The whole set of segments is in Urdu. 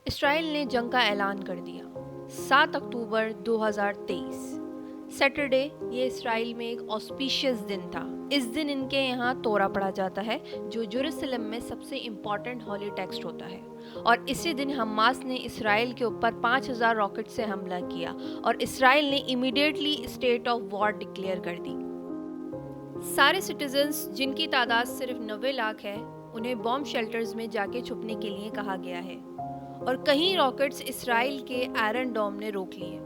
اسرائیل نے جنگ کا اعلان کر دیا 7 اکتوبر 2023 سیٹرڈے. یہ اسرائیل میں ایک آسپیشیس دن تھا. اس دن ان کے یہاں تورا پڑھا جاتا ہے جو جیروسلم میں سب سے امپورٹنٹ ہولی ٹیکسٹ ہوتا ہے. اور اسی دن حماس نے اسرائیل کے اوپر 5000 راکٹ سے حملہ کیا اور اسرائیل نے immediately state of war declare کر دی. سارے سٹیزنز جن کی تعداد صرف 90 لاکھ ہے انہیں بام شیلٹرز میں جا کے چھپنے کے لیے کہا گیا ہے اور کہیں راکٹس اسرائیل کے آئرن ڈوم نے روک لیے.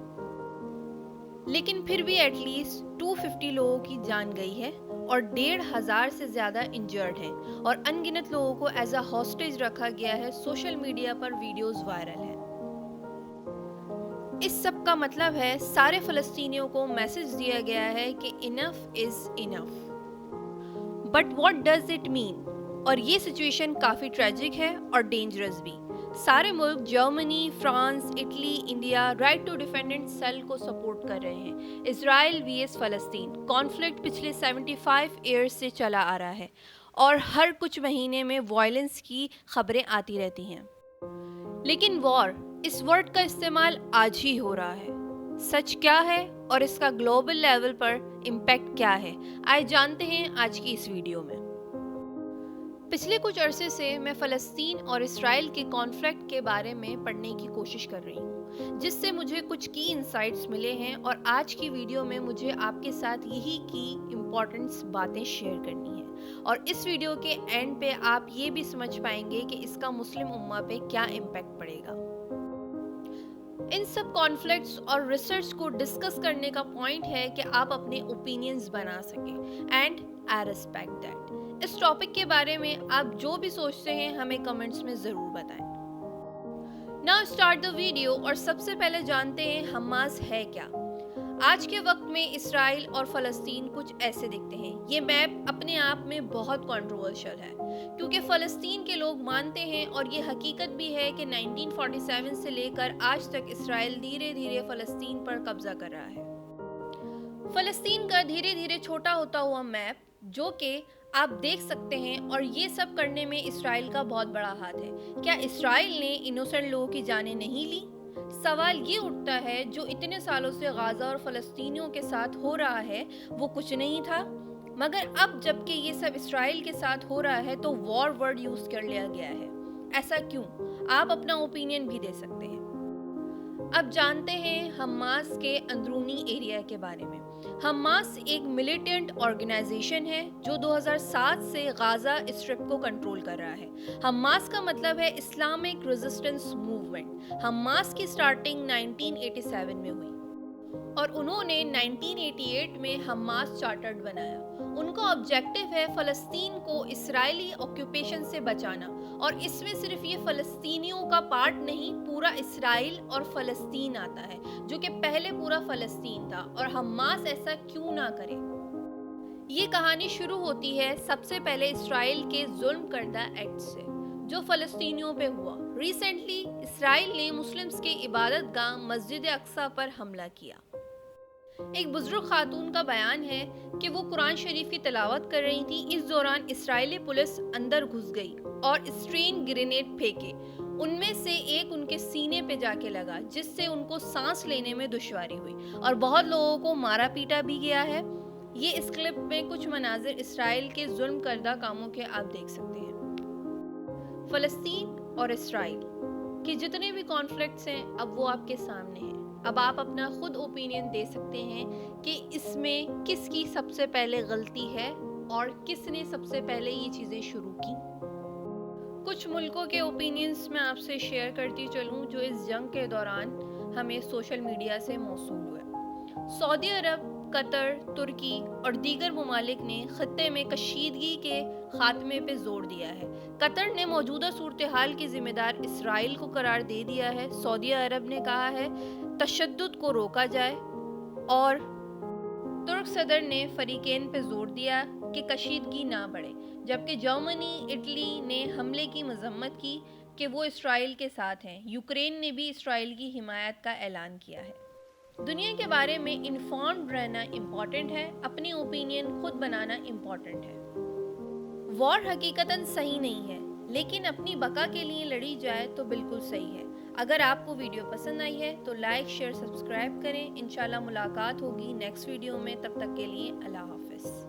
لیکن پھر بھی ایٹ لیسٹ 250 لوگوں کی جان گئی ہے اور 1500 سے زیادہ انجرڈ ہیں اور ان گنت لوگوں کو ایز اے ہاسٹیج رکھا گیا ہے. سوشل میڈیا پر ویڈیوز وائرل ہیں. اس سب کا مطلب ہے سارے فلسطینیوں کو میسج دیا گیا ہے کہ enough is enough. But what does it mean? اور یہ سچویشن کافی ٹریجک ہے اور ڈینجرس بھی. سارے ملک Germany, France, Italy, India right to defendant self کو سپورٹ کر رہے ہیں. اسرائیل وی ایس فلسطین کانفلکٹ پچھلے 75 ایئرز سے چلا آ رہا ہے اور ہر کچھ مہینے میں وائلنس کی خبریں آتی رہتی ہیں. لیکن اس ورڈ کا استعمال آج ہی ہو رہا ہے. سچ کیا ہے اور اس کا گلوبل لیول پر امپیکٹ کیا ہے؟ آئے جانتے ہیں آج کی اس ویڈیو میں. پچھلے کچھ عرصے سے میں فلسطین اور اسرائیل کے کانفلکٹ کے بارے میں پڑھنے کی کوشش کر رہی ہوں جس سے مجھے کچھ کی انسائٹس ملے ہیں اور آج کی ویڈیو میں مجھے آپ کے ساتھ یہی کی امپورٹنٹ باتیں شیئر کرنی ہیں اور اس ویڈیو کے اینڈ پہ آپ یہ بھی سمجھ پائیں گے کہ اس کا مسلم امہ پہ کیا امپیکٹ پڑے گا. ان سب کانفلکٹس اور ریسرچ کو ڈسکس کرنے کا پوائنٹ ہے کہ آپ اپنے اوپینینز بنا سکیں اینڈ آئی ریسپیکٹ دیٹ. اس ٹاپک کے بارے میں آپ جو بھی سوچتے ہیں ہمیں کمنٹس میں ضرور بتائیں. Now start the video. اور سب سے پہلے جانتے ہیں حماس ہے کیا. آج کے وقت میں اسرائیل اور فلسطین کچھ ایسے دکھتے ہیں. یہ میپ اپنے آپ میں بہت کنٹروورشل ہے کیونکہ فلسطین کے لوگ مانتے ہیں اور یہ حقیقت بھی ہے کہ 1947 سے لے کر آج تک اسرائیل دھیرے دھیرے فلسطین پر قبضہ کر رہا ہے. فلسطین کا دھیرے دھیرے چھوٹا ہوتا ہوا میپ جو کہ آپ دیکھ سکتے ہیں اور یہ سب کرنے میں اسرائیل کا بہت بڑا ہاتھ ہے. کیا اسرائیل نے انوسنٹ لوگوں کی جانیں نہیں لی؟ سوال یہ اٹھتا ہے جو اتنے سالوں سے غازہ اور فلسطینیوں کے ساتھ ہو رہا ہے وہ کچھ نہیں تھا. مگر اب جب کہ یہ سب اسرائیل کے ساتھ ہو رہا ہے تو وار ورڈ یوز کر لیا گیا ہے. ایسا کیوں؟ آپ اپنا اوپینین بھی دے سکتے ہیں. اب جانتے ہیں حماس کے اندرونی ایریا کے بارے میں. حماس ایک ملیٹنٹ آرگنائزیشن ہے جو 2007 سے غازہ اسٹرپ کو کنٹرول کر رہا ہے. حماس کا مطلب ہے اسلامک ریزسٹنس موومنٹ. حماس کی سٹارٹنگ 1987 میں ہوئی اور انہوں نے 1988 میں حماس چارٹرڈ بنایا. ان کا آبجیکٹو ہے فلسطین کو اسرائیلی آکوپیشن سے بچانا اور اس میں صرف یہ فلسطینیوں کا پارٹ نہیں پورا اسرائیل اور فلسطین آتا ہے جو کہ پہلے پورا فلسطین تھا. اور حماس ایسا کیوں نہ کرے؟ یہ کہانی شروع ہوتی ہے سب سے پہلے اسرائیل کے ظلم کردہ ایکٹ سے جو فلسطینیوں پہ ہوا. ریسنٹلی اسرائیل نے مسلمز کے عبادت گاہ مسجد اقصی پر حملہ کیا. ایک بزرگ خاتون کا بیان ہے کہ وہ قرآن شریف کی تلاوت کر رہی تھی. اس دوران اسرائیلی پولیس اندر گھس گئی اور اسٹرین گرینیڈ پھینکے. ان میں سے ایک ان کے سینے پہ جا کے لگا جس سے ان کو سانس لینے میں دشواری ہوئی اور بہت لوگوں کو مارا پیٹا بھی گیا ہے. یہ اس کلپ میں کچھ مناظر اسرائیل کے ظلم کردہ کاموں کے آپ دیکھ سکتے ہیں. فلسطین اور اسرائیل کے جتنے بھی کانفلکٹس ہیں اب وہ آپ کے سامنے ہیں. اب آپ اپنا خود اوپینین دے سکتے ہیں کہ اس میں کس کی سب سے پہلے غلطی ہے اور کس نے سب سے پہلے یہ چیزیں شروع کی. کچھ ملکوں کے اوپینینز میں آپ سے شیئر کرتی چلوں جو اس جنگ کے دوران ہمیں سوشل میڈیا سے موصول ہوئے. سعودی عرب، قطر، ترکی اور دیگر ممالک نے خطے میں کشیدگی کے خاتمے پہ زور دیا ہے. قطر نے موجودہ صورتحال کی ذمہ دار اسرائیل کو قرار دے دیا ہے. سعودی عرب نے کہا ہے تشدد کو روکا جائے اور ترک صدر نے فریقین پہ زور دیا کہ کشیدگی نہ بڑھے جبکہ جرمنی، اٹلی نے حملے کی مذمت کی کہ وہ اسرائیل کے ساتھ ہیں. یوکرین نے بھی اسرائیل کی حمایت کا اعلان کیا ہے. دنیا کے بارے میں انفارمڈ رہنا امپورٹنٹ ہے. اپنی اوپینین خود بنانا امپورٹنٹ ہے. وار حقیقتاً صحیح نہیں ہے لیکن اپنی بقا کے لیے لڑی جائے تو بالکل صحیح ہے۔ اگر آپ کو ویڈیو پسند آئی ہے تو لائک شیئر سبسکرائب کریں۔ انشاءاللہ ملاقات ہوگی نیکسٹ ویڈیو میں، تب تک کے لیے اللہ حافظ۔